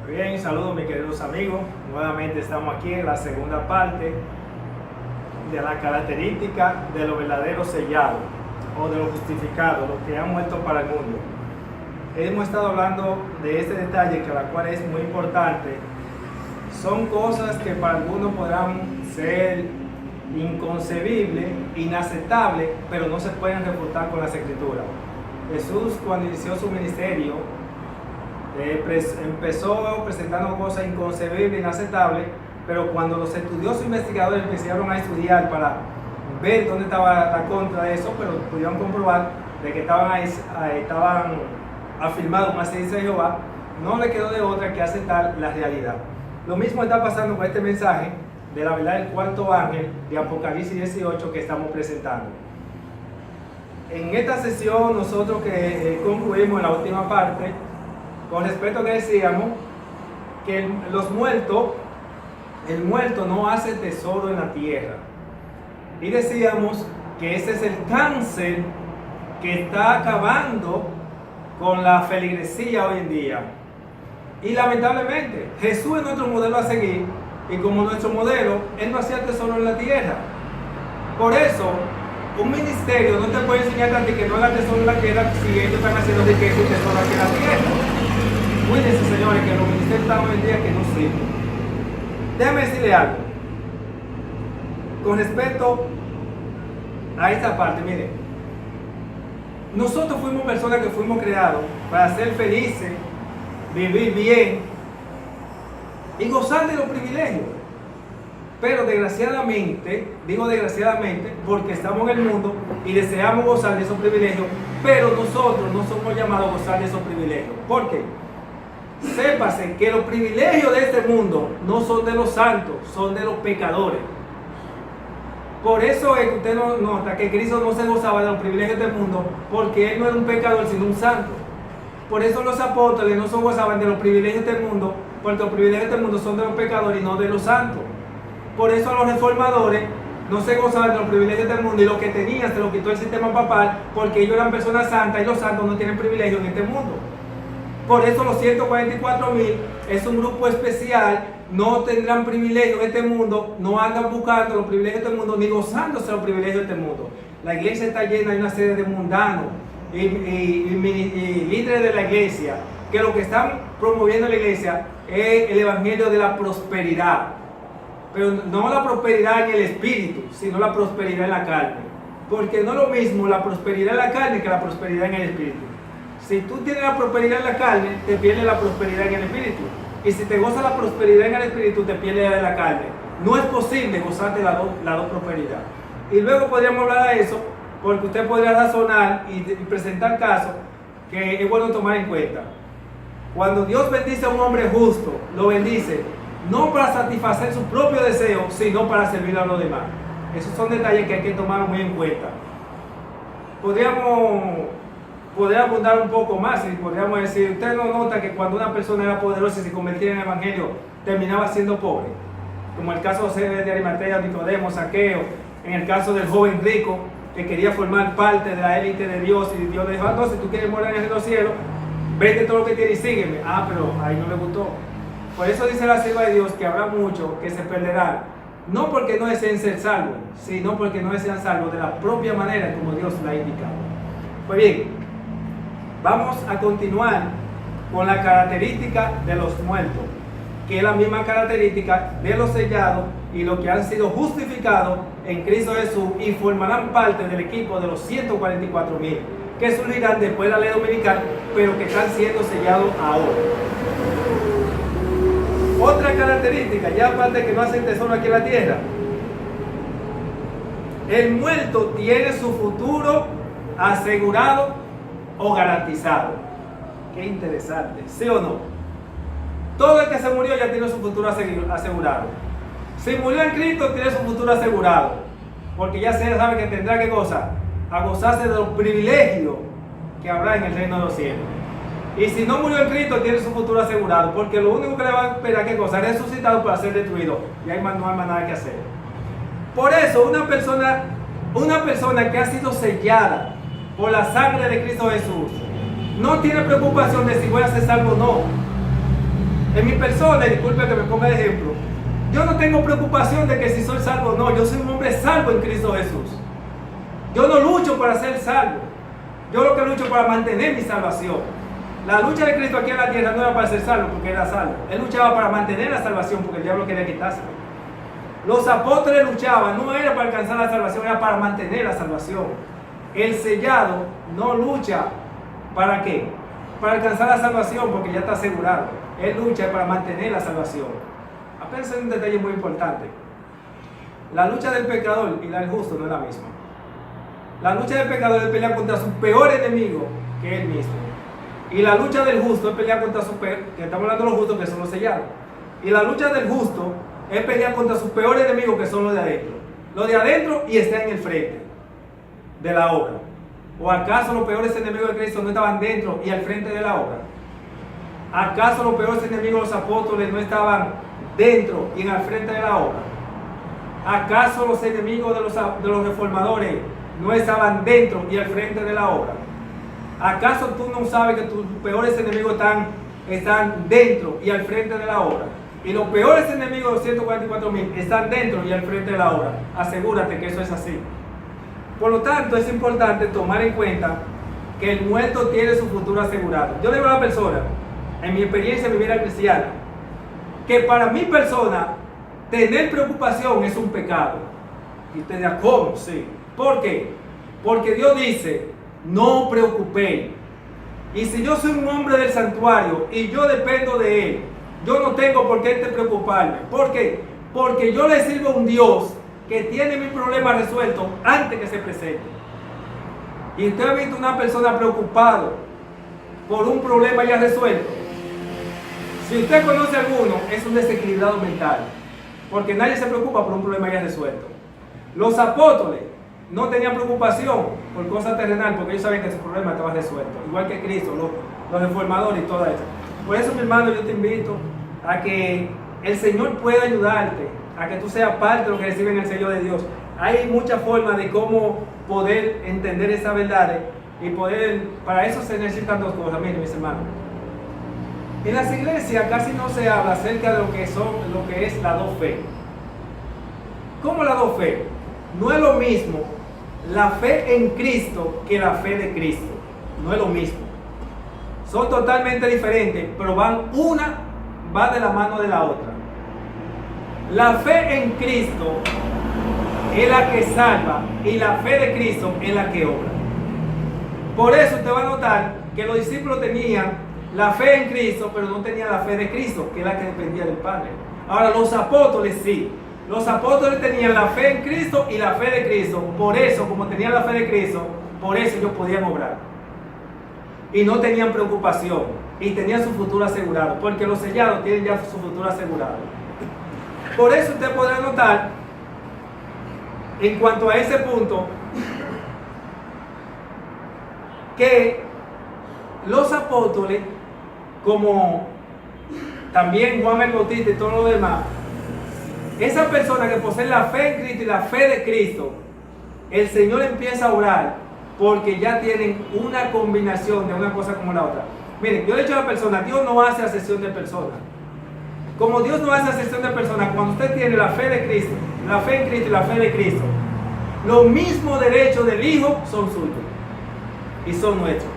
Bien, saludos mis queridos amigos. Nuevamente estamos aquí en la segunda parte de la característica de los verdaderos sellados o de los justificados, los que han muerto para el mundo. Hemos estado hablando de este detalle, que la cual es muy importante. Son cosas que para algunos podrán ser inconcebibles, inaceptables, pero no se pueden refutar con las escrituras. Jesús, cuando inició su ministerio, empezó presentando cosas inconcebibles, inaceptables, pero cuando los estudiosos investigadores empezaron a estudiar para ver dónde estaba la contra de eso, pero pudieron comprobar de que estaban afirmados como así dice Jehová, no le quedó de otra que aceptar la realidad. Lo mismo está pasando con este mensaje de la verdad del cuarto ángel de Apocalipsis 18 que estamos presentando. En esta sesión nosotros que concluimos en la última parte, con respecto a que decíamos que el muerto no hace tesoro en la tierra. Y decíamos que ese es el cáncer que está acabando con la feligresía hoy en día. Y lamentablemente, Jesús es nuestro modelo a seguir, y como nuestro modelo, Él no hacía tesoro en la tierra. Por eso, un ministerio no te puede enseñar a ti que no haga tesoro en la tierra si ellos están haciendo de que es un tesoro aquí en la tierra. Cuídense, señores, que los ministerios están hoy en día que no sirven. Déjame decirle algo. Con respecto a esta parte, miren, nosotros fuimos personas que fuimos creados para ser felices, vivir bien y gozar de los privilegios. Pero desgraciadamente, digo desgraciadamente, porque estamos en el mundo y deseamos gozar de esos privilegios, pero nosotros no somos llamados a gozar de esos privilegios. ¿Por qué? Sépase que los privilegios de este mundo no son de los santos, son de los pecadores. Por eso es que usted no nota que Cristo no se gozaba de los privilegios del mundo, porque Él no era un pecador sino un santo. Por eso los apóstoles no se gozaban de los privilegios del mundo, porque los privilegios del mundo son de los pecadores y no de los santos. Por eso los reformadores no se gozaban de los privilegios del mundo, y lo que tenían se lo quitó el sistema papal, porque ellos eran personas santas y los santos no tienen privilegios en este mundo. Por eso los 144,000 es un grupo especial, no tendrán privilegios en este mundo, no andan buscando los privilegios de este mundo, ni gozándose los privilegios de este mundo. La iglesia está llena de una serie de mundanos y líderes de la iglesia, que lo que están promoviendo la iglesia es el evangelio de la prosperidad. Pero no la prosperidad en el espíritu, sino la prosperidad en la carne. Porque no es lo mismo la prosperidad en la carne que la prosperidad en el espíritu. Si tú tienes la prosperidad en la carne, te pierdes la prosperidad en el espíritu. Y si te gozas la prosperidad en el espíritu, te pierdes la de la carne. No es posible gozarte las dos prosperidad. Y luego podríamos hablar de eso, porque usted podría razonar y presentar casos que es bueno tomar en cuenta. Cuando Dios bendice a un hombre justo, lo bendice no para satisfacer su propio deseo, sino para servir a los demás. Esos son detalles que hay que tomar muy en cuenta. Podría abundar un poco más y podríamos decir, usted no nota que cuando una persona era poderosa y se convertía en el evangelio, terminaba siendo pobre, como el caso de Arimatea, Nicodemo, Zaqueo, en el caso del joven rico que quería formar parte de la élite de Dios, y Dios le dijo, no, si tú quieres morar en el cielo, vende todo lo que tienes y sígueme. Pero ahí no le gustó. Por eso dice la sierva de Dios que habrá muchos que se perderán, no porque no deseen ser salvos, sino porque no desean salvos de la propia manera como Dios la ha indicado. Pues bien, vamos a continuar con la característica de los muertos, que es la misma característica de los sellados y los que han sido justificados en Cristo Jesús y formarán parte del equipo de los 144,000 que surgirán después de la ley dominical, pero que están siendo sellados ahora. Otra característica, ya aparte de que no hacen tesoro aquí en la tierra, el muerto tiene su futuro asegurado o garantizado. Qué interesante, ¿sí o no? Todo el que se murió ya tiene su futuro asegurado. Si murió en Cristo, tiene su futuro asegurado, porque ya se sabe que tendrá que gozar, a gozarse de los privilegios que habrá en el reino de los cielos. Y si no murió en Cristo, tiene su futuro asegurado, porque lo único que le va a esperar que gozar es resucitado para ser destruido, y ahí no hay más nada que hacer. Por eso una persona que ha sido sellada por la sangre de Cristo Jesús no tiene preocupación de si voy a ser salvo o no. En mi persona, y disculpe que me ponga de ejemplo, yo no tengo preocupación de que si soy salvo o no. Yo soy un hombre salvo en Cristo Jesús. Yo no lucho para ser salvo. Yo lo que lucho para mantener mi salvación. La lucha de Cristo aquí en la tierra no era para ser salvo porque era salvo. Él luchaba para mantener la salvación porque el diablo quería quitársela. Los apóstoles luchaban, no era para alcanzar la salvación, era para mantener la salvación. El sellado no lucha ¿para qué? Para alcanzar la salvación porque ya está asegurado. Él lucha para mantener la salvación. Apenas hay un detalle muy importante. La lucha del pecador y la del justo no es la misma. La lucha del pecador es pelear contra su peor enemigo, que es él mismo. Y la lucha del justo es pelear contra su peor, que estamos hablando de los justos que son los sellados. Y la lucha del justo es pelear contra sus peores enemigos que son los de adentro. Los de adentro y está en el frente de la obra. ¿O acaso los peores enemigos de Cristo no estaban dentro y al frente de la obra? ¿Acaso los peores enemigos de los apóstoles no estaban dentro y al frente de la obra? ¿Acaso los enemigos de los reformadores no estaban dentro y al frente de la obra? ¿Acaso tú no sabes que tus peores enemigos están dentro y al frente de la obra? Y los peores enemigos de los 144,000 están dentro y al frente de la obra. Asegúrate que eso es así. Por lo tanto, es importante tomar en cuenta que el muerto tiene su futuro asegurado. Yo le digo a la persona, en mi experiencia de mi vida cristiana, que para mi persona, tener preocupación es un pecado. Y usted dirá, ¿cómo? Sí. ¿Por qué? Porque Dios dice, no preocupéis. Y si yo soy un hombre del santuario y yo dependo de Él, yo no tengo por qué preocuparme. ¿Por qué? Porque yo le sirvo a un Dios que tiene mi problema resuelto antes que se presente. Y usted ha visto una persona preocupada por un problema ya resuelto. Si usted conoce alguno, es un desequilibrado mental, porque nadie se preocupa por un problema ya resuelto. Los apóstoles no tenían preocupación por cosas terrenales, porque ellos sabían que su problema estaba resuelto, igual que Cristo, los reformadores y todo eso. Por eso, mi hermano, yo te invito a que el Señor pueda ayudarte, a que tú seas parte de lo que reciben el sello de Dios. Hay muchas formas de cómo poder entender esas verdades y para eso se necesitan dos cosas. Miren, mis hermanos, en las iglesias casi no se habla acerca de lo que es la dos fe. ¿Cómo la dos fe? No es lo mismo la fe en Cristo que la fe de Cristo. No es lo mismo. Son totalmente diferentes, pero una va de la mano de la otra. La fe en Cristo es la que salva y la fe de Cristo es la que obra. Por eso usted va a notar que los discípulos tenían la fe en Cristo, pero no tenían la fe de Cristo, que es la que dependía del Padre. Ahora los apóstoles sí. Los apóstoles tenían la fe en Cristo y la fe de Cristo. Por eso, como tenían la fe de Cristo, por eso ellos podían obrar. Y no tenían preocupación. Y tenían su futuro asegurado. Porque los sellados tienen ya su futuro asegurado. Por eso usted podrá notar, en cuanto a ese punto, que los apóstoles, como también Juan el Bautista y todo lo demás, esas personas que poseen la fe en Cristo y la fe de Cristo, el Señor empieza a orar porque ya tienen una combinación de una cosa como la otra. Miren, yo le he dicho a la persona, Dios no hace acepción de personas. Como Dios no hace acepción de personas, cuando usted tiene la fe de Cristo, la fe en Cristo y la fe de Cristo, los mismos derechos del Hijo son suyos y son nuestros.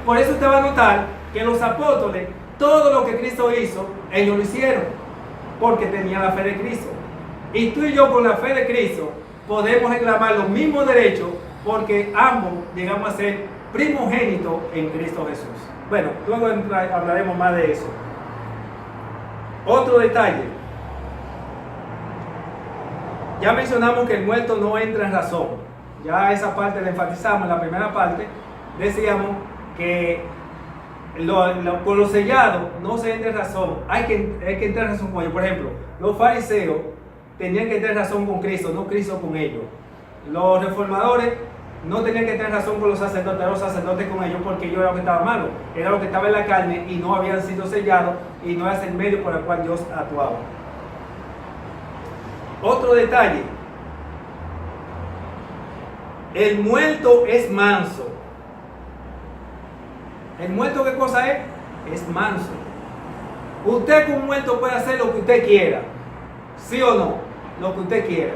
Por eso usted va a notar que los apóstoles, todo lo que Cristo hizo, ellos lo hicieron porque tenían la fe de Cristo. Y tú y yo con la fe de Cristo podemos reclamar los mismos derechos porque ambos llegamos a ser primogénitos en Cristo Jesús. Bueno, luego hablaremos más de eso. Otro detalle. Ya mencionamos que el muerto no entra en razón. Ya esa parte la enfatizamos en la primera parte. Decíamos que con los sellados no se entra en razón. Hay que entrar en razón con ellos. Por ejemplo, los fariseos tenían que entrar en razón con Cristo, no Cristo con ellos. Los reformadores no tenían que entrar en razón con los sacerdotes con ellos, porque ellos era lo que estaba malo, era lo que estaba en la carne y no habían sido sellados y no es el medio por el cual Dios actuaba. Otro detalle, el muerto es manso. ¿El muerto qué cosa es? Es manso. Usted como muerto puede hacer lo que usted quiera, ¿sí o no? Lo que usted quiera.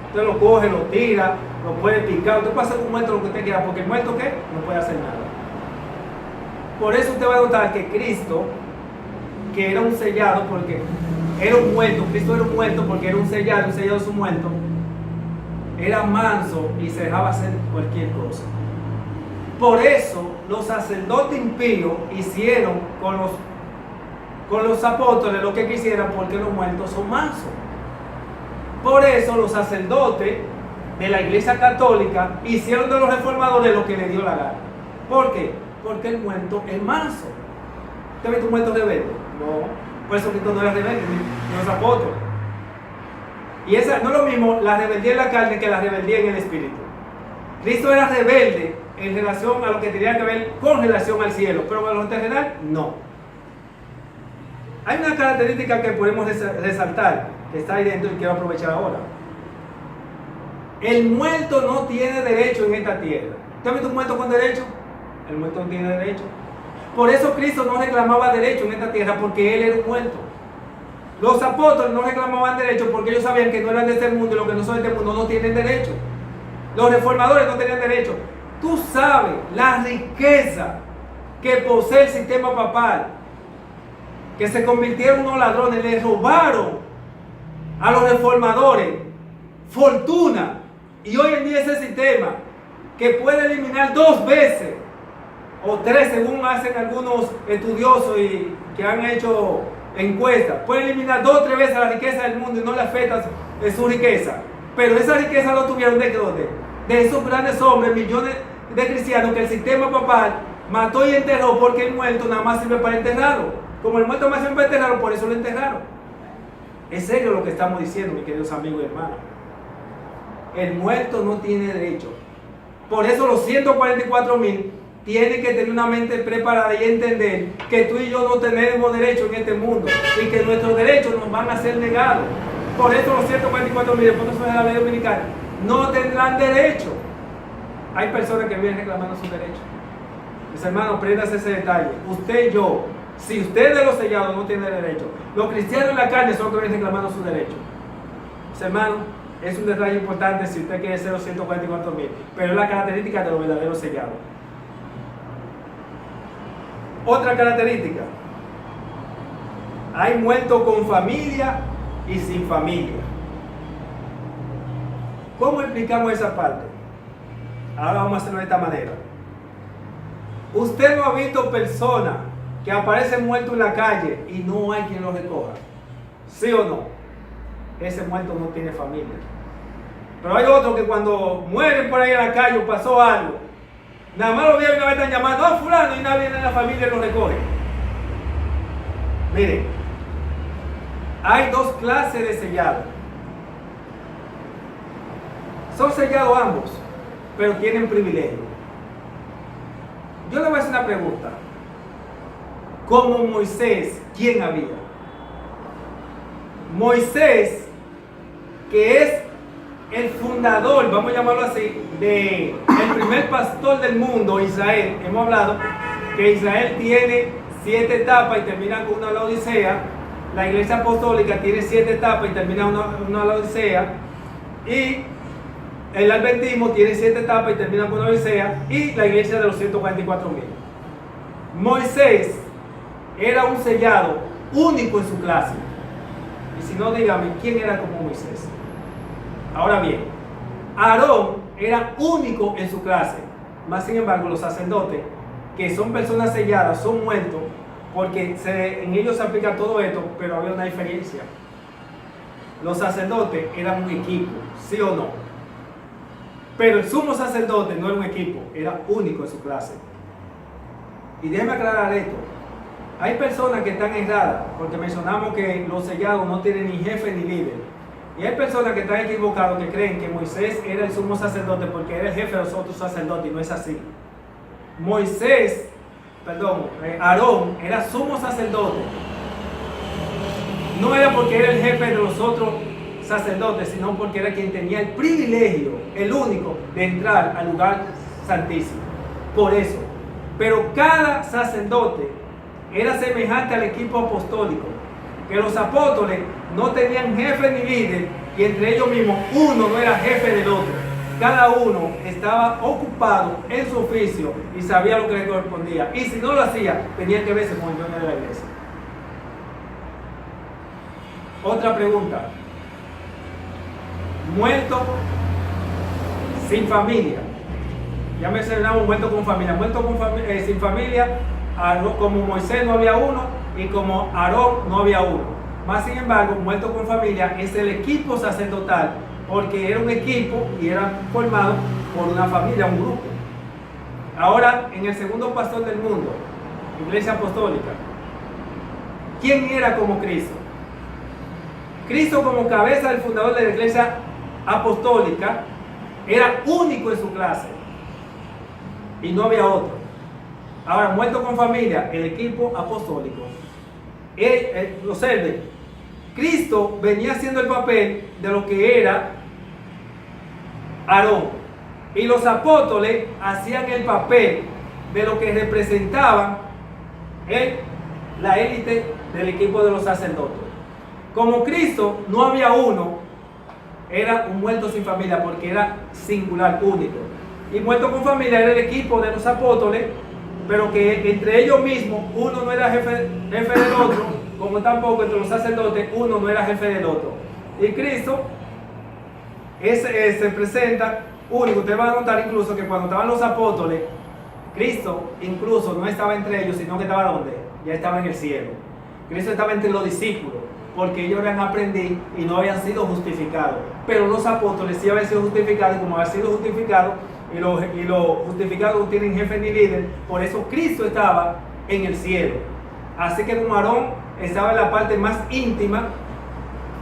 Usted lo coge, lo tira, lo puede picar. Usted puede hacer con un muerto lo que usted quiera, porque el muerto, ¿qué? No puede hacer nada. Por eso usted va a notar que Cristo, que era un sellado, porque era un muerto, Cristo era un muerto porque era un sellado de su muerto, era manso y se dejaba hacer cualquier cosa. Por eso los sacerdotes impíos hicieron con los apóstoles lo que quisieran, porque los muertos son mansos. Por eso los sacerdotes de la Iglesia Católica hicieron de los reformadores lo que les dio la gana. ¿Por qué? Porque el muerto es manso. ¿Usted ha visto un muerto rebelde? No. Por eso Cristo no era rebelde, ni los apóstoles. Y esa no es lo mismo la rebeldía en la carne que la rebeldía en el espíritu. Cristo era rebelde en relación a lo que tenía que ver con relación al cielo, pero con lo terrenal, no. Hay una característica que podemos resaltar, que está ahí dentro y quiero aprovechar ahora. El muerto no tiene derecho en esta tierra. ¿Usted ha visto un muerto con derecho? El muerto no tiene derecho. Por eso Cristo no reclamaba derecho en esta tierra, porque Él era un muerto. Los apóstoles no reclamaban derecho porque ellos sabían que no eran de este mundo, y los que no son de este mundo no tienen derecho. Los reformadores no tenían derecho. Tú sabes la riqueza que posee el sistema papal, que se convirtieron en unos ladrones, le robaron a los reformadores fortuna, y hoy en día ese sistema que puede eliminar 2 veces o 3, según hacen algunos estudiosos y que han hecho encuestas, puede eliminar 2 o 3 veces la riqueza del mundo y no le afecta su riqueza. Pero esa riqueza lo tuvieron de dónde? De esos grandes hombres, millones de cristianos que el sistema papal mató y enterró, porque el muerto nada más sirve para enterrarlo. Como el muerto más sirve para enterrarlo, por eso lo enterraron. Es serio lo que estamos diciendo, mis queridos amigos y hermanos. El muerto no tiene derecho. Por eso los 144,000 tienen que tener una mente preparada y entender que tú y yo no tenemos derecho en este mundo y que nuestros derechos nos van a ser negados. Por eso los 144,000, después de la ley dominicana, no tendrán derecho. Hay personas que vienen reclamando sus derechos. Mis hermanos, préndase ese detalle. Usted y yo, si usted de los sellados no tiene derecho, los cristianos en la carne son los que vienen reclamando sus derechos. Mis hermanos, es un detalle importante si usted quiere ser los 144,000, pero es la característica de los verdaderos sellados. Otra característica: hay muertos con familia y sin familia. ¿Cómo explicamos esa parte? Ahora vamos a hacerlo de esta manera. Usted no ha visto personas que aparecen muertos en la calle y no hay quien los recoja, ¿sí o no? Ese muerto no tiene familia. Pero hay otros que cuando mueren por ahí en la calle o pasó algo, nada más lo vieron y una vez están llamando, ¡oh, fulano! Y nadie viene en la familia y lo recoge. Miren, hay 2 clases de sellados. Son sellados ambos, pero tienen privilegio. Yo le voy a hacer una pregunta. Como Moisés, ¿quién había? Moisés, que es el fundador, vamos a llamarlo así, de el primer pastor del mundo, Israel. Hemos hablado que Israel tiene 7 etapas y termina con una Laodicea. La iglesia apostólica tiene 7 etapas y termina una Laodicea. Y el adventismo tiene 7 etapas y termina con una Laodicea. Y la iglesia de los 144,000. Moisés era un sellado único en su clase. Y si no, dígame, ¿quién era como Moisés? Ahora bien, Aarón era único en su clase. Más sin embargo, los sacerdotes, que son personas selladas, son muertos, porque en ellos se aplica todo esto, pero había una diferencia. Los sacerdotes eran un equipo, ¿sí o no? Pero el sumo sacerdote no era un equipo, era único en su clase. Y déjeme aclarar esto. Hay personas que están erradas, porque mencionamos que los sellados no tienen ni jefe ni líder. Y hay personas que están equivocadas, que creen que Moisés era el sumo sacerdote porque era el jefe de los otros sacerdotes, y no es así. Aarón era sumo sacerdote. No era porque era el jefe de los otros sacerdotes, sino porque era quien tenía el privilegio, el único, de entrar al lugar santísimo. Por eso. Pero cada sacerdote era semejante al equipo apostólico. que los apóstoles no tenían jefe ni líder, y entre ellos mismos uno no era jefe del otro. Cada uno estaba ocupado en su oficio y sabía lo que le correspondía. Y si no lo hacía, tenía que verse con el dueño de la iglesia. Otra pregunta. Muerto sin familia. Ya mencionamos muerto con familia. Muerto con sin familia, como Moisés no había uno y como Aarón no había uno. Más sin embargo, muerto con familia es el equipo sacerdotal, porque era un equipo y era formado por una familia, un grupo. Ahora, en el segundo pastor del mundo, Iglesia Apostólica, ¿quién era como Cristo? Cristo, como cabeza del fundador de la Iglesia Apostólica, era único en su clase y no había otro. Ahora, muerto con familia, el equipo apostólico. Observen, Cristo venía haciendo el papel de lo que era Aarón, y los apóstoles hacían el papel de lo que representaban la élite del equipo de los sacerdotes. Como Cristo no había uno, era un muerto sin familia, porque era singular, único. Y muerto con familia era el equipo de los apóstoles, pero que entre ellos mismos uno no era jefe del otro, como tampoco entre los sacerdotes uno no era jefe del otro. Y Cristo se presenta único. Ustedes van a notar incluso que cuando estaban los apóstoles, Cristo incluso no estaba entre ellos, sino que estaba ¿dónde? Ya estaba en el cielo. Cristo estaba entre los discípulos, porque ellos habían aprendido y no habían sido justificados. Pero los apóstoles sí habían sido justificados, y como habían sido justificados, y los justificados no tienen jefe ni líder, por eso Cristo estaba en el cielo. Así que como Aarón estaba en la parte más íntima,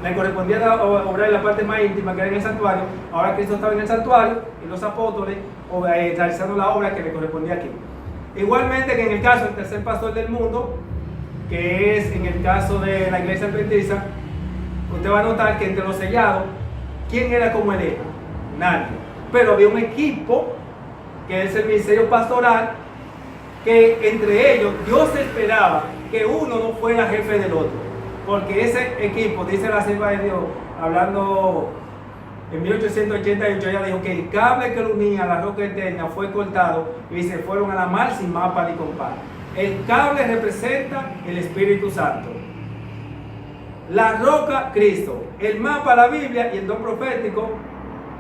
le correspondía obrar en la parte más íntima, que era en el santuario. Ahora Cristo estaba en el santuario y los apóstoles realizando la obra que le correspondía aquí. Igualmente que en el caso del tercer pastor del mundo, que es en el caso de la iglesia adventista, usted va a notar que entre los sellados, ¿quién era como él era? Nadie. Pero había un equipo, que es el ministerio pastoral, que entre ellos Dios esperaba que uno no fuera jefe del otro. Porque ese equipo, dice la sierva de Dios, hablando en 1888, ella dijo que el cable que lo unía a la roca eterna fue cortado y se fueron a la mar sin mapa ni compás. El cable representa el Espíritu Santo. La roca, Cristo. El mapa, la Biblia, y el don profético,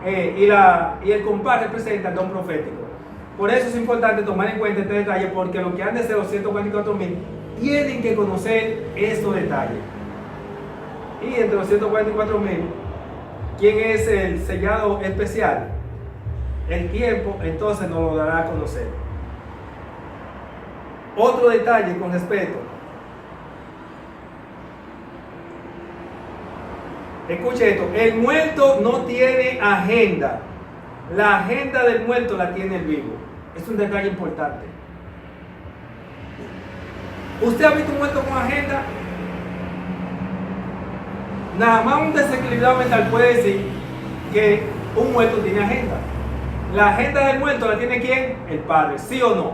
y el compás representa el don profético. Por eso es importante tomar en cuenta este detalle, porque los que han de ser los 144,000 tienen que conocer estos detalles. Y entre los 144,000, ¿quién es el sellado especial? El tiempo entonces nos lo dará a conocer. Otro detalle con respeto. Escuche esto, el muerto no tiene agenda. La agenda del muerto la tiene el vivo. Es un detalle importante. ¿Usted ha visto un muerto con agenda? Nada más un desequilibrado mental puede decir que un muerto tiene agenda. La agenda del muerto la tiene ¿quién? El Padre, ¿sí o no?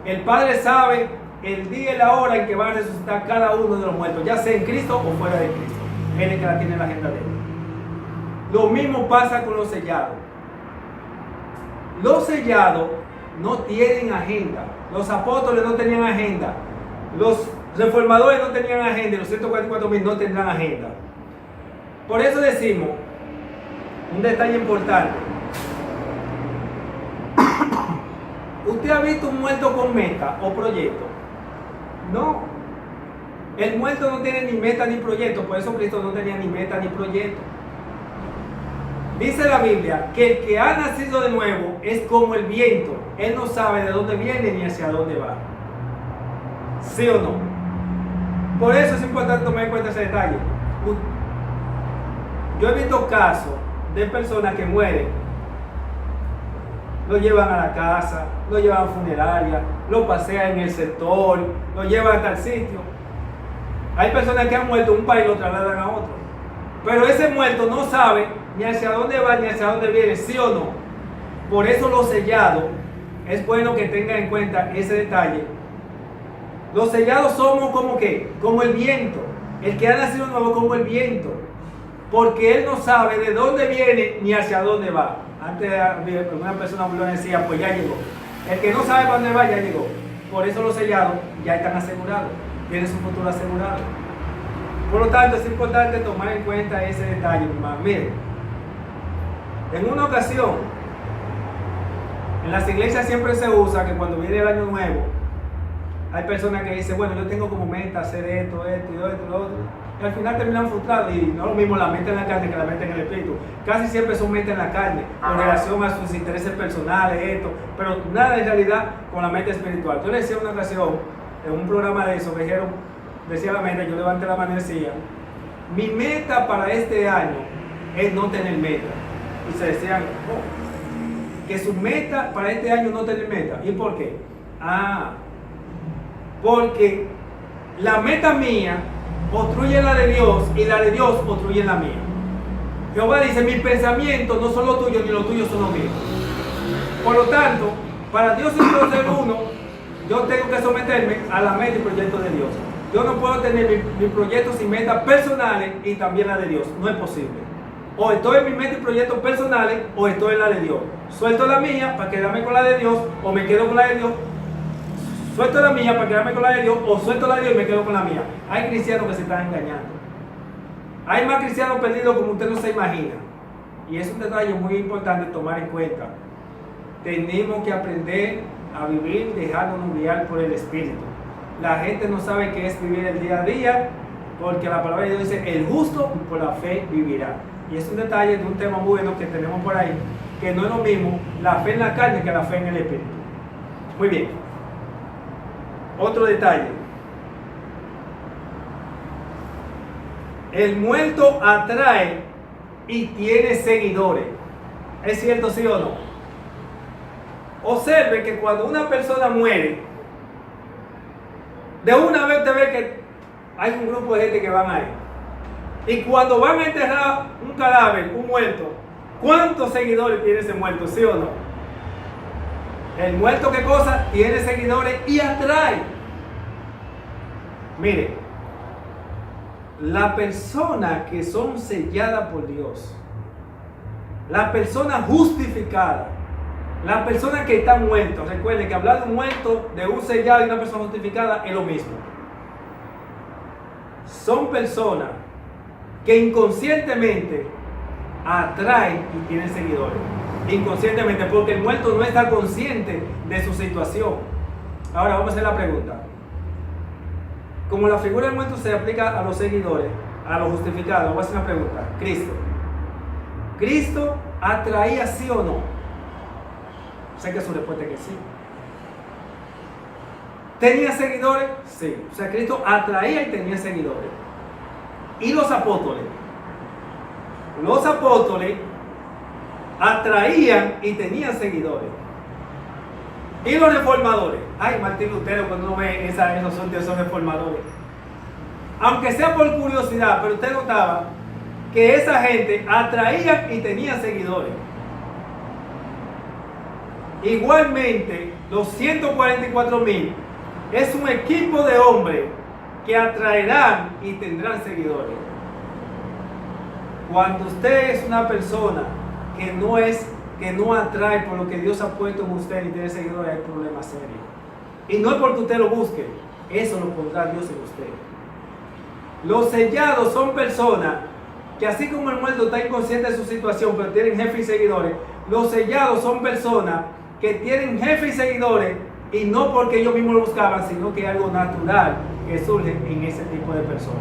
El Padre sabe el día y la hora en que va a resucitar cada uno de los muertos, ya sea en Cristo o fuera de Cristo. Él es el que la tiene en la agenda de él. Lo mismo pasa con los sellados. Los sellados no tienen agenda. Los apóstoles no tenían agenda. Los reformadores no tenían agenda. Los 144,000 no tendrán agenda. Por eso decimos un detalle importante. ¿Usted ha visto un muerto con meta o proyecto? No. El muerto no tiene ni meta ni proyecto. Por eso Cristo no tenía ni meta ni proyecto. Dice la Biblia que el que ha nacido de nuevo es como el viento. Él no sabe de dónde viene ni hacia dónde va. ¿Sí o no? Por eso es importante tomar en cuenta ese detalle. Yo he visto casos de personas que mueren, lo llevan a la casa, lo llevan a funeraria, lo pasean en el sector, lo llevan a tal sitio. Hay personas que han muerto en un país y lo trasladan a otro. Pero ese muerto no sabe ni hacia dónde va ni hacia dónde viene, ¿sí o no? Por eso los sellados, es bueno que tengan en cuenta ese detalle. Los sellados somos como ¿qué? Como el viento. El que ha nacido nuevo como el viento, porque él no sabe de dónde viene ni hacia dónde va. Antes una persona decía, pues ya llegó. El que no sabe para dónde va ya llegó. Por eso los sellados ya están asegurados, tienen su futuro asegurado. Por lo tanto, es importante tomar en cuenta ese detalle, hermano. Miren, en una ocasión, en las iglesias siempre se usa que cuando viene el año nuevo, hay personas que dicen, bueno, yo tengo como meta hacer esto, esto y lo otro. Y al final terminan frustrados, y no lo mismo la meta en la carne que la meta en el espíritu. Casi siempre son metas en la carne, con relación a sus intereses personales, esto, pero nada en realidad con la meta espiritual. Yo le decía una ocasión, en un programa de eso, decía la meta, yo levanté la mano y decía, mi meta para este año es no tener meta. Y se decían, que su meta para este año no tener meta. ¿Y por qué? Porque la meta mía obstruye la de Dios y la de Dios obstruye la mía. Jehová dice, mis pensamientos no son los tuyos ni los tuyos son los míos. Por lo tanto, para Dios y Dios ser uno, yo tengo que someterme a la meta y proyecto de Dios. Yo no puedo tener mis proyectos y metas personales y también la de Dios. No es posible. O estoy en mis metas y proyectos personales o estoy en la de Dios. Suelto la mía para quedarme con la de Dios o me quedo con la de Dios. Suelto la mía para quedarme con la de Dios o suelto la de Dios y me quedo con la mía. Hay cristianos que se están engañando. Hay más cristianos perdidos como usted no se imagina. Y es un detalle muy importante tomar en cuenta. Tenemos que aprender a vivir dejándonos guiar por el Espíritu. La gente no sabe qué es vivir el día a día, porque la palabra de Dios dice, el justo por la fe vivirá. Y es un detalle de un tema muy bueno que tenemos por ahí, que no es lo mismo la fe en la carne que la fe en el Espíritu. Muy bien. Otro detalle. El muerto atrae y tiene seguidores. ¿Es cierto, sí o no? Observe que cuando una persona muere, de una vez te ve que hay un grupo de gente que van ahí. Y cuando van a enterrar un cadáver, un muerto, ¿cuántos seguidores tiene ese muerto, sí o no? El muerto, ¿qué cosa? Tiene seguidores y atrae. Mire, la persona que son selladas por Dios, la persona justificada, la persona que está muerta, recuerde que hablar de un muerto, de un sellado y una persona justificada es lo mismo. Son personas que inconscientemente atraen y tienen seguidores. Inconscientemente, porque el muerto no está consciente de su situación. Ahora vamos a hacer la pregunta. Como la figura del muerto se aplica a los seguidores, a los justificados, vamos a hacer una pregunta. ¿Cristo atraía sí o no? Sé que su respuesta es que sí. ¿Tenía seguidores? Sí. O sea, Cristo atraía y tenía seguidores. ¿Y los apóstoles? Los apóstoles atraían y tenían seguidores. ¿Y los reformadores? Ay, Martín Lutero, cuando uno ve esos reformadores. Aunque sea por curiosidad, pero usted notaba que esa gente atraía y tenía seguidores. Igualmente, los 144,000 es un equipo de hombres que atraerán y tendrán seguidores. Cuando usted es una persona que no atrae por lo que Dios ha puesto en usted y tiene seguidores, hay problemas serios. Y no es porque usted lo busque, eso lo pondrá Dios en usted. Los sellados son personas que, así como el muerto está inconsciente de su situación, pero tienen jefe y seguidores, los sellados son personas que tienen jefe y seguidores, y no porque ellos mismos lo buscaban, sino que es algo natural que surge en ese tipo de personas.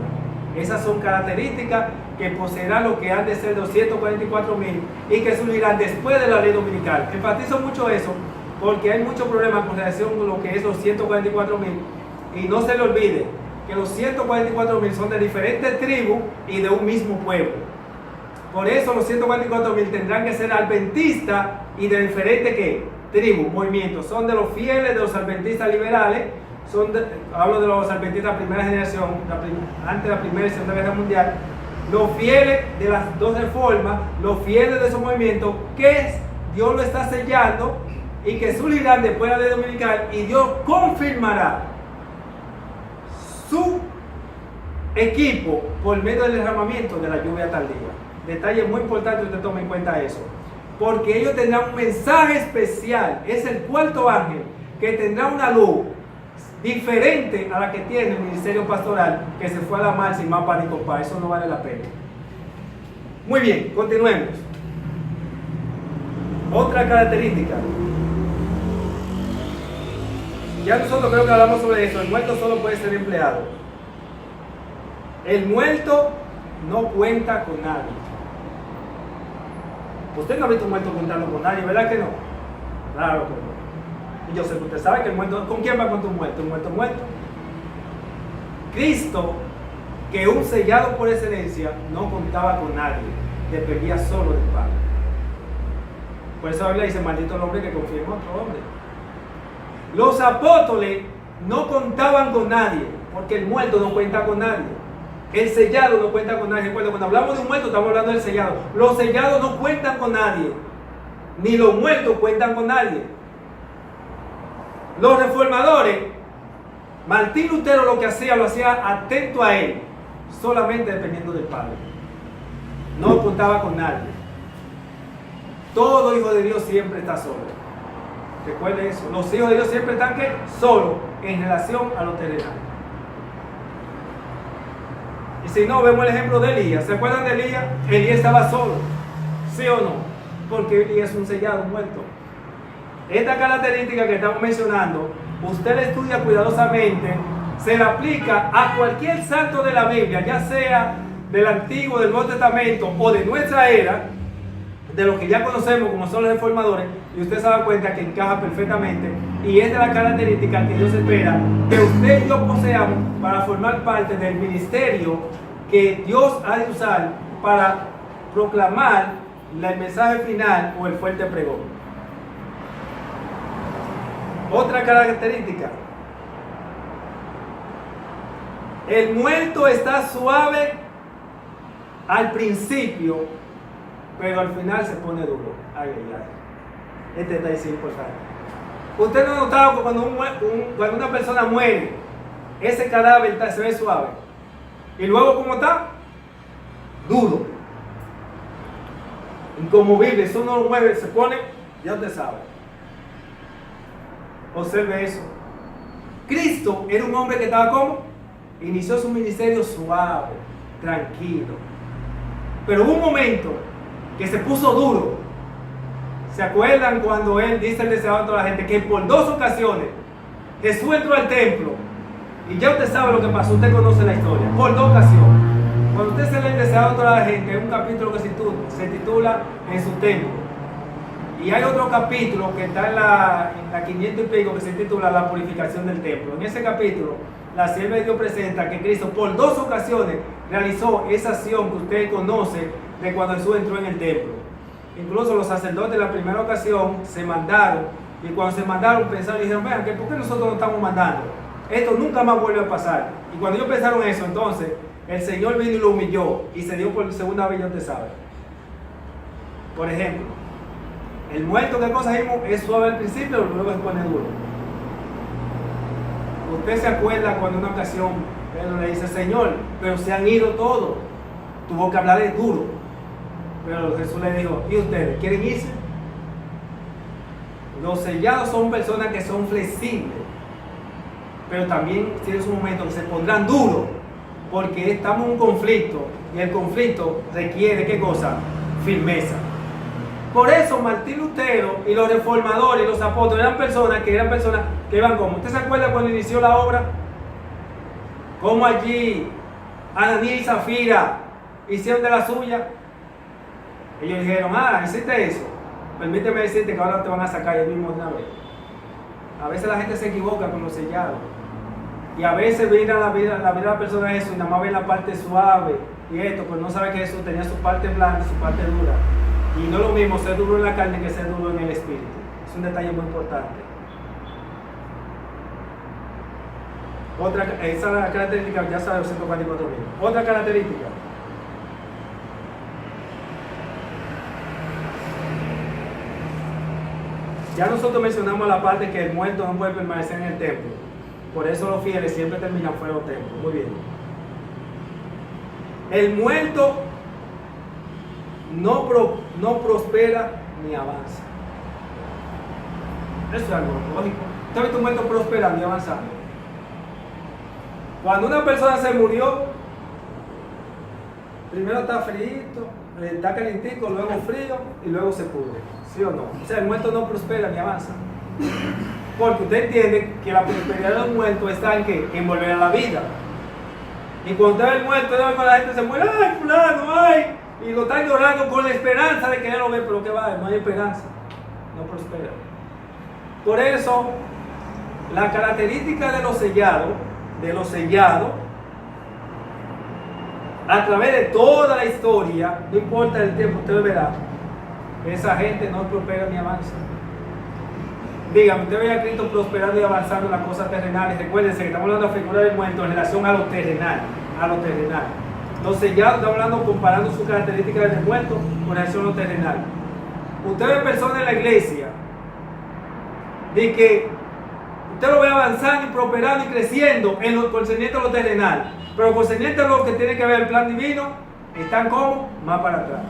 Esas son características que poseerán lo que han de ser los 144,000 y que surgirán después de la ley dominical. Enfatizo mucho eso porque hay muchos problemas con relación con lo que es los 144,000, y no se le olvide que los 144,000 son de diferentes tribus y de un mismo pueblo. Por eso los 144,000 tendrán que ser adventistas y de diferentes tribus, movimientos. Son de los fieles, de los adventistas liberales. Hablo de los adventistas de primera generación, antes de la Primera y Segunda Guerra Mundial. Los fieles de las dos reformas, los fieles de esos movimientos, que Dios lo está sellando y que surgirán después de la ley dominical, y Dios confirmará su equipo por medio del derramamiento de la lluvia tardía. Detalle muy importante que usted tome en cuenta eso. Porque ellos tendrán un mensaje especial. Es el cuarto ángel que tendrá una luz diferente a la que tiene el ministerio pastoral, que se fue a la mar sin mapa ni compás. Eso no vale la pena. Muy bien, continuemos. Otra característica. Ya nosotros creo que hablamos sobre eso. El muerto solo puede ser empleado. El muerto no cuenta con nadie. Usted no ha visto un muerto contando con nadie, ¿verdad que no? Claro que no. Y yo sé que usted sabe que el muerto, ¿con quién va con tu muerto? Un muerto muerto. Cristo, que un sellado por excelencia, no contaba con nadie, dependía solo del Padre. Por eso la Biblia dice, maldito el hombre que confía en otro hombre. Los apóstoles no contaban con nadie, porque el muerto no cuenta con nadie. El sellado no cuenta con nadie. Recuerda, cuando hablamos de un muerto, estamos hablando del sellado. Los sellados no cuentan con nadie, ni los muertos cuentan con nadie. Los reformadores, Martín Lutero lo que hacía, lo hacía atento a él, solamente dependiendo del Padre. No contaba con nadie. Todo hijo de Dios siempre está solo. Recuerde eso. Los hijos de Dios siempre están ¿qué? Solos en relación a lo terrenal. Y si no, vemos el ejemplo de Elías. ¿Se acuerdan de Elías? Elías estaba solo. ¿Sí o no? Porque Elías es un sellado, muerto. Esta característica que estamos mencionando, usted la estudia cuidadosamente, se la aplica a cualquier santo de la Biblia, ya sea del Antiguo, del Nuevo Testamento o de nuestra era, de lo que ya conocemos como son los reformadores, y usted se da cuenta que encaja perfectamente, y esta es la característica que Dios espera que usted y yo poseamos para formar parte del ministerio que Dios ha de usar para proclamar el mensaje final o el fuerte pregón. Otra característica: el muerto está suave al principio, pero al final se pone duro. Ay, ay, ay. Este detalle es importante. Usted no ha notado que cuando una persona muere, ese cadáver se ve suave. Y luego, ¿cómo está? Duro. Inconmovible. Eso no lo mueve, se pone, ya usted sabe. Observe eso. Cristo era un hombre que estaba como, inició su ministerio suave, tranquilo. Pero hubo un momento que se puso duro. ¿Se acuerdan cuando él dice el deseado a toda la gente que por 2 ocasiones Jesús entró al templo? Y ya usted sabe lo que pasó, usted conoce la historia. Por 2 ocasiones. Cuando usted se lee el deseado a toda la gente, es un capítulo que se titula En su templo. Y hay otro capítulo que está en la 500 y pico que se titula La purificación del templo. En ese capítulo, la sierva de Dios presenta que Cristo por 2 ocasiones realizó esa acción que usted conoce de cuando Jesús entró en el templo. Incluso los sacerdotes en la primera ocasión se mandaron, y cuando se mandaron pensaron y dijeron, vean, ¿por qué nosotros no estamos mandando? Esto nunca más vuelve a pasar. Y cuando ellos pensaron eso, entonces el Señor vino y lo humilló y se dio por segunda vez, ya usted sabe. Por ejemplo, el muerto, ¿qué cosa dijimos? Es suave al principio, pero luego se pone duro. Usted se acuerda cuando en una ocasión Pedro le dice, Señor, pero se han ido todos. Tuvo que hablar de duro. Pero Jesús le dijo, ¿y ustedes quieren irse? Los sellados son personas que son flexibles, pero también tienen su momento que se pondrán duros, porque estamos en un conflicto, y el conflicto requiere, ¿qué cosa? Firmeza. Por eso Martín Lutero y los reformadores y los apóstoles eran personas que iban como. ¿Usted se acuerda cuando inició la obra? Como allí Ananías y Zafira hicieron de la suya. Ellos dijeron, hiciste eso. Permíteme decirte que ahora te van a sacar el mismo de una vez. A veces la gente se equivoca con los sellados. Y a veces mira la vida de la persona de Jesús y nada más ve la parte suave y esto, pues no sabe que Jesús tenía su parte blanda y su parte dura. Y no es lo mismo ser duro en la carne que ser duro en el espíritu. Es un detalle muy importante. Esa característica, ya sabe, 144.000. Otra característica. Ya nosotros mencionamos la parte que el muerto no puede permanecer en el templo. Por eso los fieles siempre terminan fuera del templo. Muy bien. El muerto no prospera ni avanza. Eso es algo lógico. ¿Usted ha visto un muerto prosperando y avanzando? Cuando una persona se murió, primero está frío, está calentico, luego frío y luego se pudre. ¿Sí o no? O sea, el muerto no prospera ni avanza. Porque usted entiende que la prosperidad del muerto está en ¿qué? En volver a la vida. Y cuando usted ve el muerto, cuando la gente se muere, ¡ay, fulano, ay! Y lo están llorando con la esperanza de que ya lo ve, pero ¿qué va? No hay esperanza. No prospera. Por eso, la característica de los sellados, a través de toda la historia, no importa el tiempo, usted verá, esa gente no prospera ni avanza. Dígame, usted ve a Cristo prosperando y avanzando en las cosas terrenales. Recuérdense que estamos hablando de la figura del muerto en relación a lo terrenal. Los sellados, estamos hablando comparando sus características del muerto con relación a lo terrenal. Usted ve personas en la iglesia de que usted lo ve avanzando y prosperando y creciendo en lo concerniente a lo terrenal, pero concerniente a lo que tiene que ver el plan divino, están como más para atrás.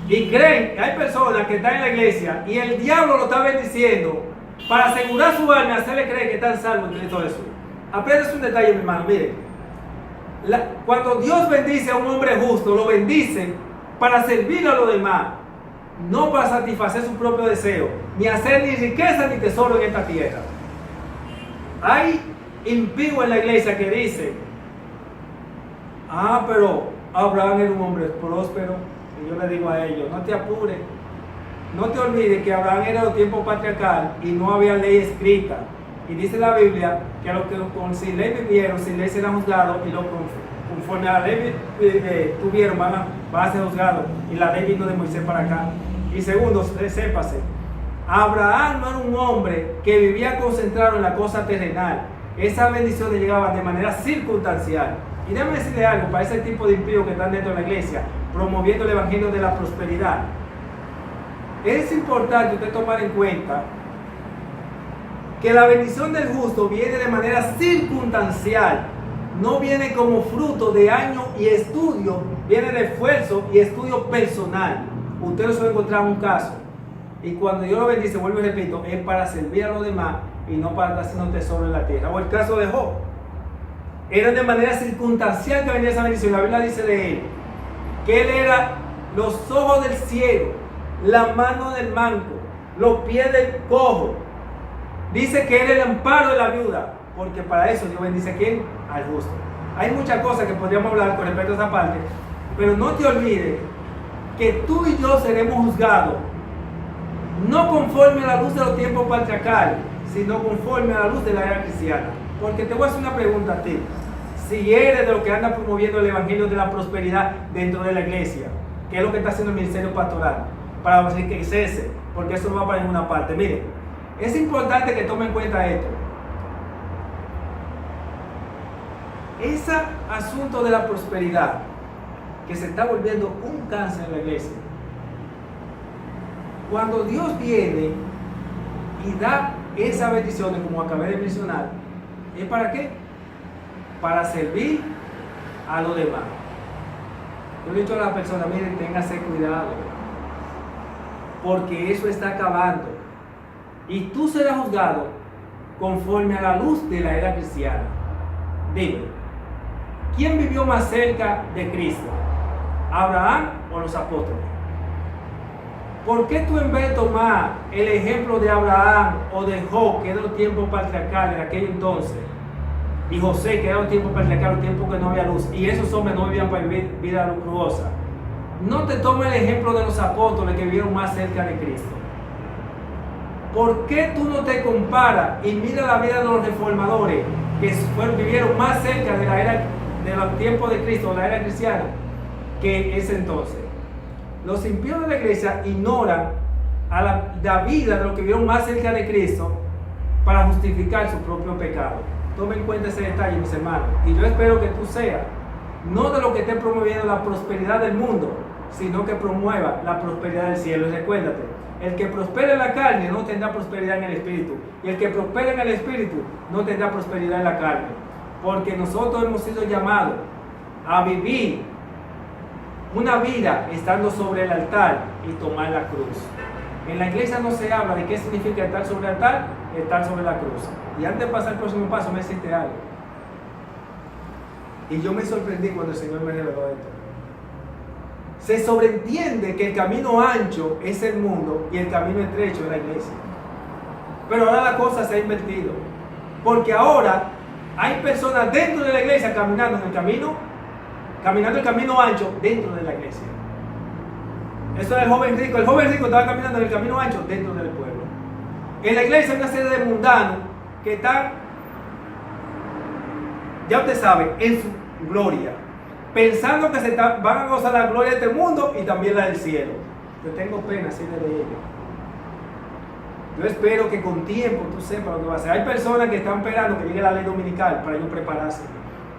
Y creen que hay personas que están en la iglesia y el diablo lo está bendiciendo para asegurar su alma y hacerle creer que están salvos en Cristo Jesús. Apréndase un detalle, mi hermano, mire. Cuando Dios bendice a un hombre justo, lo bendice para servir a los demás, no para satisfacer su propio deseo, ni hacer ni riqueza ni tesoro en esta tierra. Hay impíos en la iglesia que dicen, pero Abraham era un hombre próspero. Y yo le digo a ellos, no te apures, no te olvides que Abraham era de tiempo patriarcal y no había ley escrita. Y dice la Biblia que los que sin ley vivieron, sin ley serán juzgados, y los conforme a la ley tuvieron van a ser juzgados. Y la ley vino de Moisés para acá. Y segundo, sépase, Abraham no era un hombre que vivía concentrado en la cosa terrenal. Esas bendiciones llegaban de manera circunstancial. Y déjame decirle algo para ese tipo de impíos que están dentro de la iglesia, promoviendo el evangelio de la prosperidad. Es importante usted tomar en cuenta que la bendición del justo viene de manera circunstancial, no viene como fruto de años y estudio, viene de esfuerzo y estudio personal. Usted no se va a encontrar en un caso, y cuando Dios lo bendice, vuelvo y repito, es para servir a los demás y no para estar haciendo tesoro en la tierra. O el caso de Job, era de manera circunstancial que venía esa bendición. La Biblia dice de él que él era los ojos del ciego, la mano del manco, los pies del cojo. Dice que él era el amparo de la viuda, porque para eso Dios bendice a ¿quién? Al justo. Hay muchas cosas que podríamos hablar con respecto a esa parte, pero no te olvides que tú y yo seremos juzgados no conforme a la luz de los tiempos patriarcales, sino conforme a la luz de la era cristiana. Porque te voy a hacer una pregunta a ti. Si eres de los que anda promoviendo el evangelio de la prosperidad dentro de la iglesia, ¿qué es lo que está haciendo el ministerio pastoral? Para enriquecerse, porque eso no va para ninguna parte. Mire, es importante que tome en cuenta esto. Ese asunto de la prosperidad, que se está volviendo un cáncer en la iglesia. Cuando Dios viene y da esas bendiciones, como acabé de mencionar, ¿es para qué? Para servir a los demás. Yo le he dicho a las personas, miren, ténganse cuidado, porque eso está acabando. Y tú serás juzgado conforme a la luz de la era cristiana. Dime, ¿quién vivió más cerca de Cristo? ¿Abraham o los apóstoles? ¿Por qué tú en vez de tomar el ejemplo de Abraham o de Job, que era los tiempos patriarcales de aquel entonces, y José, que era los tiempos patriarcales, los tiempos que no había luz, y esos hombres no vivían para vivir vida luctuosa, no te tomes el ejemplo de los apóstoles que vivieron más cerca de Cristo? ¿Por qué tú no te comparas y mira la vida de los reformadores que vivieron más cerca de la era de los tiempos de Cristo, la era cristiana, que ese entonces? Los impíos de la iglesia ignoran a la vida de los que vivieron más cerca de Cristo para justificar su propio pecado. Tome en cuenta ese detalle, mis hermanos, y yo espero que tú seas no de los que estén promoviendo la prosperidad del mundo, sino que promueva la prosperidad del cielo. Y recuérdate, el que prospera en la carne no tendrá prosperidad en el espíritu, y el que prospera en el espíritu no tendrá prosperidad en la carne, porque nosotros hemos sido llamados a vivir una vida estando sobre el altar y tomar la cruz. En la iglesia no se habla de qué significa estar sobre el altar, estar sobre la cruz. Y antes de pasar al próximo paso me hiciste algo. Y yo me sorprendí cuando el Señor me reveló esto. Se sobreentiende que el camino ancho es el mundo y el camino estrecho es la iglesia. Pero ahora la cosa se ha invertido. Porque ahora hay personas dentro de la iglesia caminando el camino ancho dentro de la iglesia. Eso era el joven rico. El joven rico estaba caminando en el camino ancho dentro del pueblo. En la iglesia hay una serie de mundanos que están, ya usted sabe, en su gloria, pensando que van a gozar la gloria de este mundo y también la del cielo. Yo tengo pena así de ellos. Yo espero que con tiempo tú sepas lo que va a hacer. Hay personas que están esperando que llegue la ley dominical para ellos prepararse.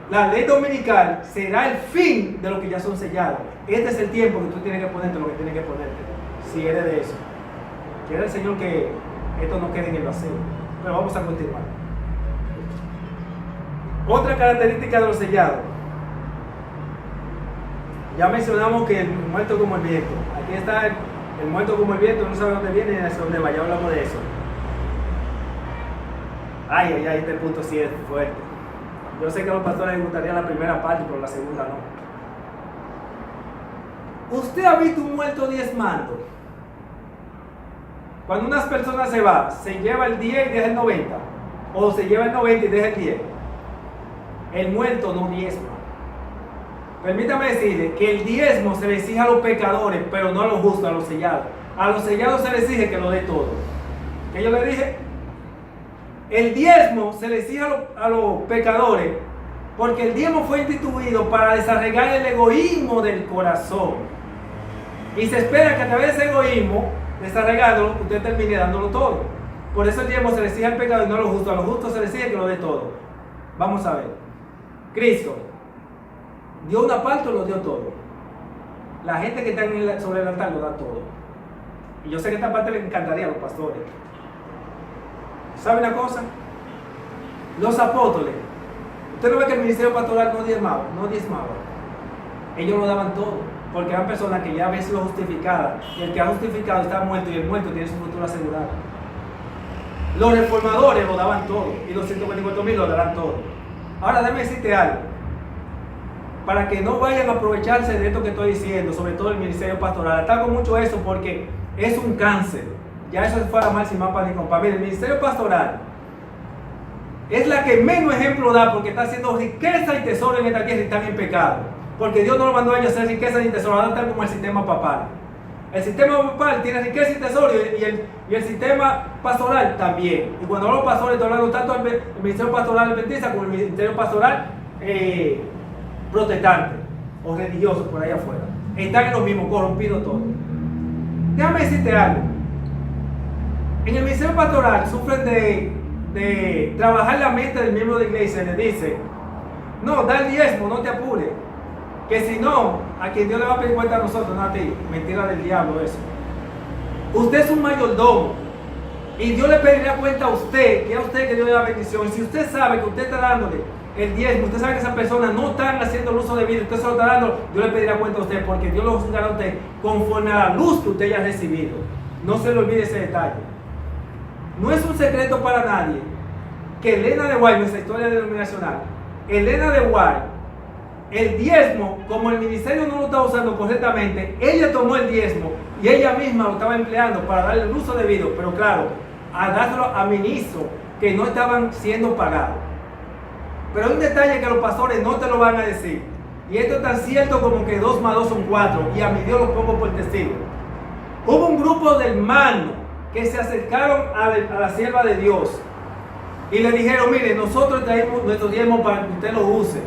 La ley dominical será el fin de lo que ya son sellados. Este es el tiempo que tú tienes que ponerte lo que tienes que ponerte, si eres de eso. Quiere el Señor que esto no quede en el vacío. Pero vamos a continuar. Otra característica de los sellados. Ya mencionamos que el muerto como el viento. Aquí está el muerto como el viento, no sabe dónde viene ni hacia dónde va. Ya hablamos de eso. Ay, este punto sí es fuerte. Yo sé que a los pastores les gustaría la primera parte, pero la segunda no. ¿Usted ha visto un muerto diezmando? Cuando unas personas se van, ¿se lleva el 10 y deja el 90? ¿O se lleva el 90 y deja el 10? El muerto no diezma. Permítame decirle que el diezmo se le exige a los pecadores, pero no a los justos, a los sellados. A los sellados se les exige que lo dé todo. ¿Qué yo le dije? El diezmo se le exige a los pecadores porque el diezmo fue instituido para desarraigar el egoísmo del corazón. Y se espera que a través de ese egoísmo, desarraigándolo, usted termine dándolo todo. Por eso el diezmo se le exige al pecador y no a los justos. A los justos se les exige que lo dé todo. Vamos a ver. Cristo dio una parte o lo dio todo. La gente que está sobre el altar lo da todo. Y yo sé que esta parte le encantaría a los pastores. ¿Sabe una cosa? Los apóstoles, usted no ve que el ministerio pastoral no diezmaba. Ellos lo daban todo, porque eran personas que ya habían sido justificadas, y el que ha justificado está muerto, y el muerto tiene su futuro asegurado. Los reformadores lo daban todo, y los 124,000 lo darán todo. Ahora déjame decirte algo, para que no vayan a aprovecharse de esto que estoy diciendo, sobre todo el ministerio pastoral. Ataco mucho eso porque es un cáncer. Ya eso es fuera mal sin mapa ni compa. Mire, el ministerio pastoral es la que menos ejemplo da porque está haciendo riqueza y tesoro en esta tierra y están en pecado. Porque Dios no lo mandó a ellos a hacer riqueza ni tesoro, a estar como el sistema papal. El sistema papal tiene riqueza y tesoro y el sistema pastoral también. Y cuando hablo de pastores, estoy hablando tanto del ministerio pastoral adventista como el ministerio pastoral protestante o religioso por ahí afuera. Están en lo mismo, corrompidos todos. Déjame decirte algo. En el ministerio pastoral sufren de trabajar la mente del miembro de iglesia. Le dice, no, da el diezmo, no te apures, que si no, a quien Dios le va a pedir cuenta a nosotros, no a ti. Mentira del diablo eso. Usted es un mayordomo y Dios le pedirá cuenta a usted, que es a usted que Dios le da bendición. Y si usted sabe que usted está dándole el diezmo, usted sabe que esas personas no están haciendo el uso debido, usted se lo está dando, Dios le pedirá cuenta a usted, porque Dios lo juzgará a usted conforme a la luz que usted haya recibido. No se le olvide ese detalle. No es un secreto para nadie que Elena de White, nuestra historia denominacional, Elena de White, el diezmo, como el ministerio no lo estaba usando correctamente, ella tomó el diezmo y ella misma lo estaba empleando para darle el uso debido, pero claro, a dárselo a ministros que no estaban siendo pagados. Pero hay un detalle que los pastores no te lo van a decir, y esto es tan cierto como que 2 más 2 son 4, y a mi Dios lo pongo por testigo. Hubo un grupo de hermanos que se acercaron a la sierva de Dios y le dijeron, mire, nosotros traemos nuestro diezmo para que usted lo use,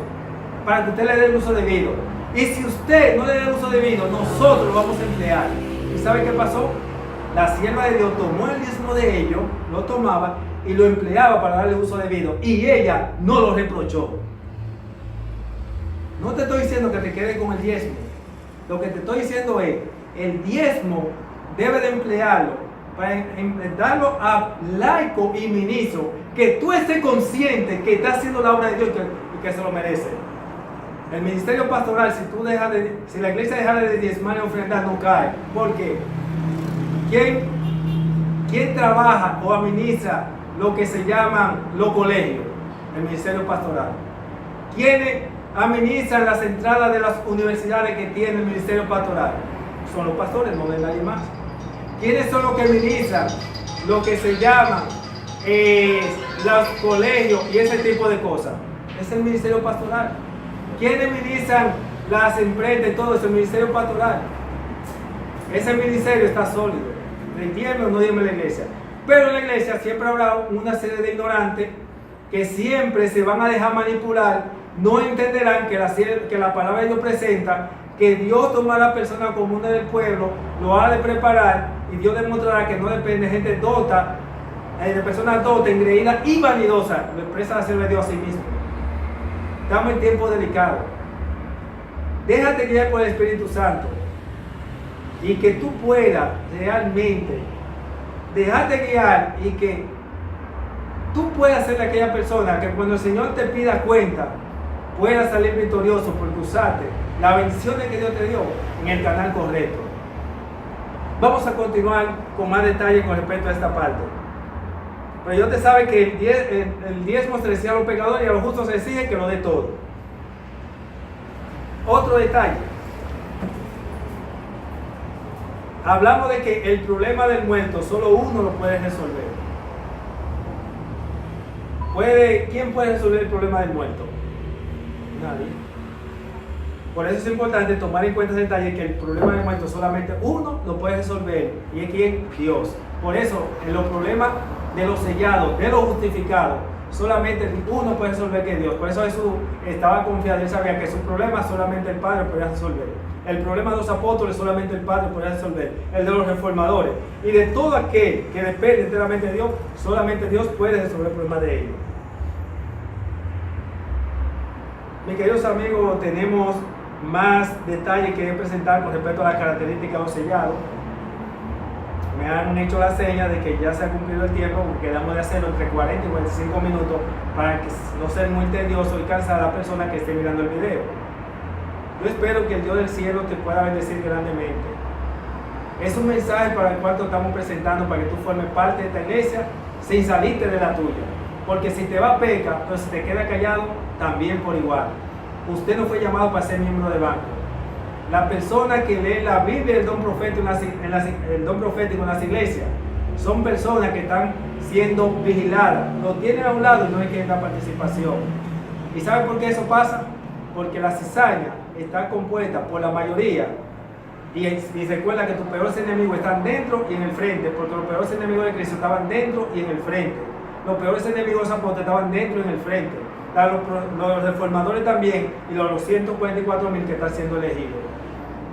para que usted le dé el uso debido, y si usted no le da el uso debido, nosotros lo vamos a emplear. ¿Y sabe qué pasó? La sierva de Dios tomó el diezmo de ellos, lo tomaba y lo empleaba para darle uso debido, y ella no lo reprochó. No te estoy diciendo que te quedes con el diezmo, lo que te estoy diciendo es, el diezmo debe de emplearlo para darlo a laico y ministro, que tú estés consciente que está haciendo la obra de Dios y que se lo merece. El ministerio pastoral, si la iglesia dejara de diezmar y ofrendar, no cae. ¿Por qué? ¿Quién trabaja o administra lo que se llaman los colegios? El ministerio pastoral. ¿Quiénes administran las entradas de las universidades que tiene el ministerio pastoral? Son los pastores, no de nadie más. ¿Quiénes son los que administran lo que se llaman los colegios y ese tipo de cosas? Es el ministerio pastoral. ¿Quiénes ministran las empresas y todo eso? El ministerio pastoral. Ese ministerio está sólido. ¿Me diezme o no diezme la iglesia? Pero en la iglesia siempre habrá una serie de ignorantes que siempre se van a dejar manipular, no entenderán que la palabra de Dios presenta, que Dios toma a la persona común del pueblo, lo ha de preparar y Dios demostrará que no depende de gente dota, de personas dotas, engreídas y vanidosas, lo expresa la sierva de Dios a sí mismo. Estamos en tiempos delicados. Déjate guiar por el Espíritu Santo y que tú puedas realmente dejarte guiar y que tú puedas ser de aquella persona que cuando el Señor te pida cuenta puedas salir victorioso porque usaste las bendiciones que Dios te dio en el canal correcto. Vamos a continuar con más detalle con respecto a esta parte. Pero Dios te sabe que el diezmo se le exige a los pecadores y a los justos se exige que lo dé todo. Otro detalle. Hablamos de que el problema del muerto solo uno lo puede resolver. ¿Quién puede resolver el problema del muerto? Nadie. Por eso es importante tomar en cuenta ese detalle, que el problema del muerto solamente uno lo puede resolver, y es ¿quién? Dios. Por eso en los problemas de los sellados, de los justificados, solamente uno puede resolver, que Dios. Por eso Jesús estaba confiado, él sabía que su problema solamente el Padre podía resolver. El problema de los apóstoles solamente el Padre podía resolver. El de los reformadores y de todo aquel que depende enteramente de Dios, solamente Dios puede resolver el problema de ellos. Mis queridos amigos, tenemos más detalles que presentar con respecto a las características de los sellados. Me han hecho la seña de que ya se ha cumplido el tiempo, porque quedamos de hacerlo entre 40 y 45 minutos para que no sea muy tedioso y cansar a la persona que esté mirando el video. Yo espero que el Dios del cielo te pueda bendecir grandemente. Es un mensaje para el cual te estamos presentando para que tú formes parte de esta iglesia sin salirte de la tuya. Porque si te va a pecar, pero si te queda callado, también por igual. Usted no fue llamado para ser miembro de banco. La persona que lee la Biblia y el don profético en las iglesias son personas que están siendo vigiladas. Lo tienen a un lado y no hay que dar participación. ¿Y sabe por qué eso pasa? Porque la cizaña está compuesta por la mayoría. Y recuerda que tus peores enemigos están dentro y en el frente, porque los peores enemigos de Cristo estaban dentro y en el frente. Los peores enemigos de los apóstoles estaban dentro y en el frente. Los reformadores también, y los 144,000 que están siendo elegidos.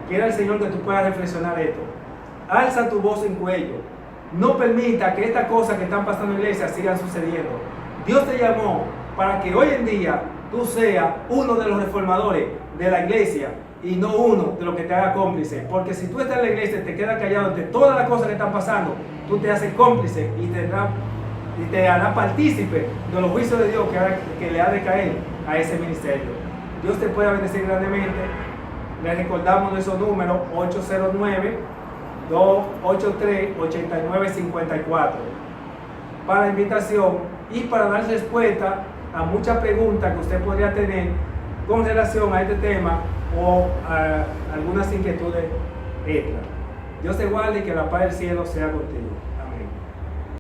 Quiera el Señor que tú puedas reflexionar esto. Alza tu voz en cuello. No permita que estas cosas que están pasando en la iglesia sigan sucediendo. Dios te llamó para que hoy en día tú seas uno de los reformadores de la iglesia y no uno de los que te haga cómplice. Porque si tú estás en la iglesia y te quedas callado ante todas las cosas que están pasando, tú te haces cómplice y te hará partícipe de los juicios de Dios que le ha de caer a ese ministerio. Dios te pueda bendecir grandemente. Les recordamos nuestro número 809-283-8954 para invitación y para dar respuesta a muchas preguntas que usted podría tener con relación a este tema o a algunas inquietudes extras. Dios te guarde y que la paz del cielo sea contigo.